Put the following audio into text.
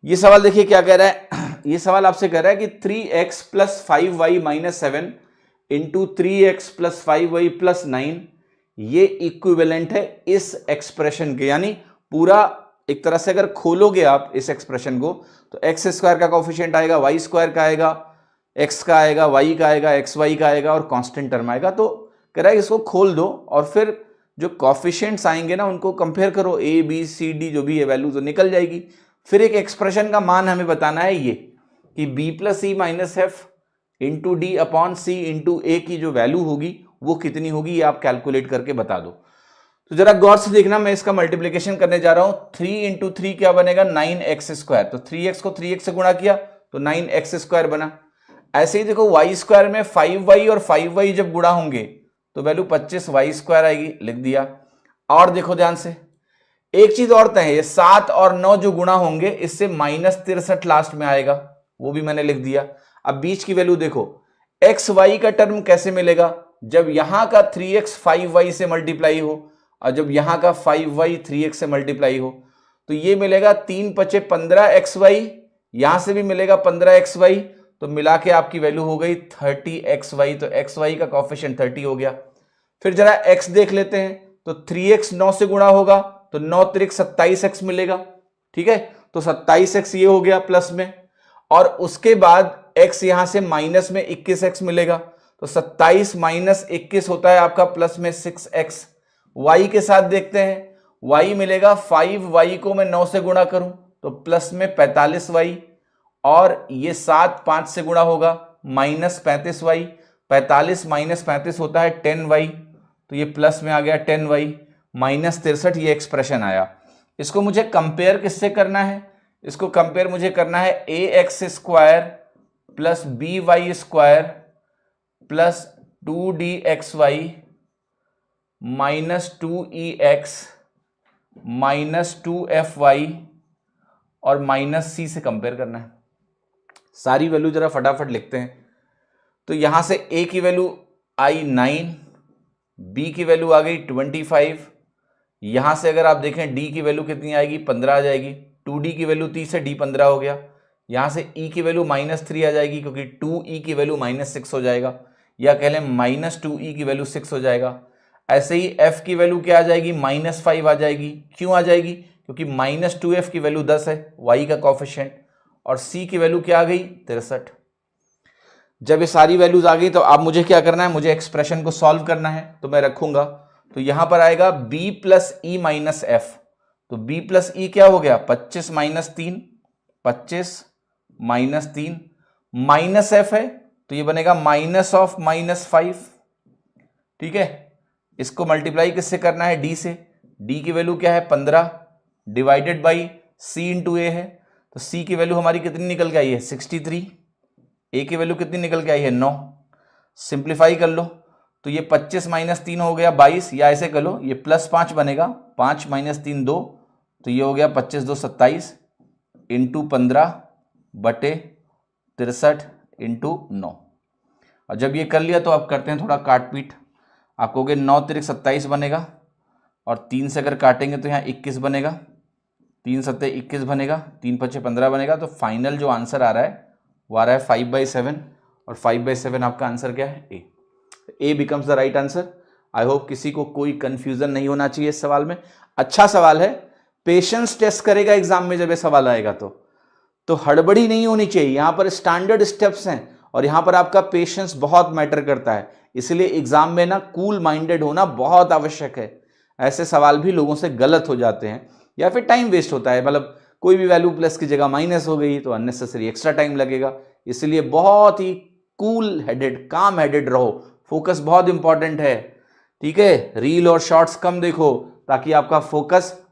ये सवाल देखिए क्या कह रहा है। ये सवाल आपसे कह रहा है कि 3x plus 5y minus 7 into 3x plus 5y plus 9 ये इक्विवेलेंट है इस एक्सप्रेशन के, यानी पूरा एक तरह से अगर खोलोगे आप इस एक्सप्रेशन को तो एक्स स्क्वायर का कोफिशिएंट आएगा, वाई स्क्वायर का आएगा, एक्स का आएगा, वाई का आएगा, एक्स वाई का आएगा और कांस्टेंट टर्म आएगा। तो कह रहा है इसको खोल दो और फिर जो कोफिशिएंट्स आएंगे ना उनको कंपेयर करो, ए बी सी डी जो भी है वैल्यू तो निकल जाएगी। फिर एक एक्सप्रेशन का मान हमें बताना है ये कि b plus e minus f into d upon c into a की जो वैल्यू होगी वो कितनी होगी, ये आप कैलकुलेट करके बता दो। तो जरा गौर से देखना, मैं इसका मल्टीप्लीकेशन करने जा रहा हूं। 3 इंटू 3 क्या बनेगा, 9x स्क्वायर। तो 3x को 3x से गुणा किया तो 9x स्क्वायर बना। ऐसे ही देखो y स्क्वायर में 5y और 5y जब गुणा होंगे तो वैल्यू 25y स्क्वायर आएगी, लिख दिया। और देखो ध्यान से एक चीज और तय है, ये 7 और 9 जो गुणा होंगे इससे -63 लास्ट में आएगा, वो भी मैंने लिख दिया। अब बीच की वैल्यू देखो, एक्स वाई का टर्म कैसे मिलेगा, जब यहां का 3x 5y से मल्टीप्लाई हो और जब यहां का 5y 3x से मल्टीप्लाई हो तो ये मिलेगा 3 × 5 = 15xy, यहां से भी मिलेगा 15xy, तो मिला के आपकी वैल्यू हो गई 30xy। तो xy का कोफिशिएंट 30 हो गया। फिर जरा x देख लेते हैं, तो 3x 9 से गुणा होगा तो 9 × 3 = 27x मिलेगा, ठीक है। तो 27x ये हो गया प्लस में, और उसके बाद x यहां से माइनस में 21x मिलेगा, तो 27 - 21 होता है आपका प्लस में 6x। y के साथ देखते हैं, y मिलेगा 5y को मैं 9 से गुणा करूं तो प्लस में 45y, और ये 7 5 से गुणा होगा -35y, 45 - 35 होता है 10y, तो ये प्लस में आ गया 10y, -63 ये एक्सप्रेशन आया। इसको मुझे कंपेयर किससे करना है, इसको कंपेयर मुझे करना है ax square plus by square plus 2dxy minus 2ex minus 2fy और माइनस c से कंपेयर करना है। सारी वैल्यू जरा फटाफट लिखते हैं। तो यहां से a की वैल्यू आई 9, b की वैल्यू आ गई 25, यहां से अगर आप देखें d की वैल्यू कितनी आएगी 15 आ जाएगी, 2d की वैल्यू 30 है, d 15 हो गया। यहां से e की वैल्यू -3 आ जाएगी क्योंकि 2e की वैल्यू -6 हो जाएगा, या कह लें -2e की वैल्यू 6 हो जाएगा। ऐसे ही f की वैल्यू क्या आ जाएगी -5 आ जाएगी। क्यों आ जाएगी, क्योंकि -2f की वैल्यू 10 है, y का कोफिशिएंट, और c की वैल्यू क्या आ गई 63। जब ये सारी वैल्यूज आ गई तो अब मुझे क्या करना है, मुझे एक्सप्रेशन को सॉल्व करना है। तो मैं रखूंगा, तो यहां पर आएगा b plus e minus F. तो b प्लस ई क्या हो गया 25 - 3, 25 - 3 माइनस एफ है तो ये बनेगा -5, ठीक है। इसको मल्टीप्लाई किससे करना है, d से। d की वैल्यू क्या है 15 डिवाइडेड बाई c इंटू ए है, तो c की वैल्यू हमारी कितनी निकल के आई है 63, a की वैल्यू कितनी निकल के आई है 9। सिंप्लीफाई कर लो तो ये 25 - 3 हो गया 22, या ऐसे कर लो ये +5 बनेगा, 5 - 3 2, तो ये हो गया 25 2 27 इंटू 15 बटे 63 इंटू 9। और जब ये कर लिया तो अब करते हैं थोड़ा काट पीट। आप कहोगे 9 × 3 = 27 बनेगा, और 3 से अगर काटेंगे तो यहाँ 21 बनेगा, 3 × 7 = 21 बनेगा, 3 × 5 = 15 बनेगा। तो फाइनल जो आंसर आ रहा है वो आ रहा है 5/7, और 5/7 आपका आंसर क्या है a becomes the right answer. I hope किसी को कोई कंफ्यूजन नहीं होना चाहिए इस सवाल में। अच्छा सवाल है, पेशेंस टेस्ट करेगा एग्जाम में जब ये सवाल आएगा तो हड़बड़ी नहीं होनी चाहिए। यहां पर स्टैंडर्ड स्टेप्स हैं और यहां पर आपका पेशेंस बहुत मैटर करता है, इसलिए एग्जाम में ना कूल माइंडेड होना बहुत आवश्यक है। ऐसे सवाल भी लोगों से गलत हो जाते हैं या फिर टाइम वेस्ट होता है, मतलब कोई भी वैल्यू प्लस की जगह माइनस हो गई तो अननेसेसरी एक्स्ट्रा टाइम लगेगा। इसलिए बहुत ही कूल हेडेड, काम हेडेड रहो, फोकस बहुत इंपॉर्टेंट है, ठीक है। रील और शॉर्ट्स कम देखो ताकि आपका फोकस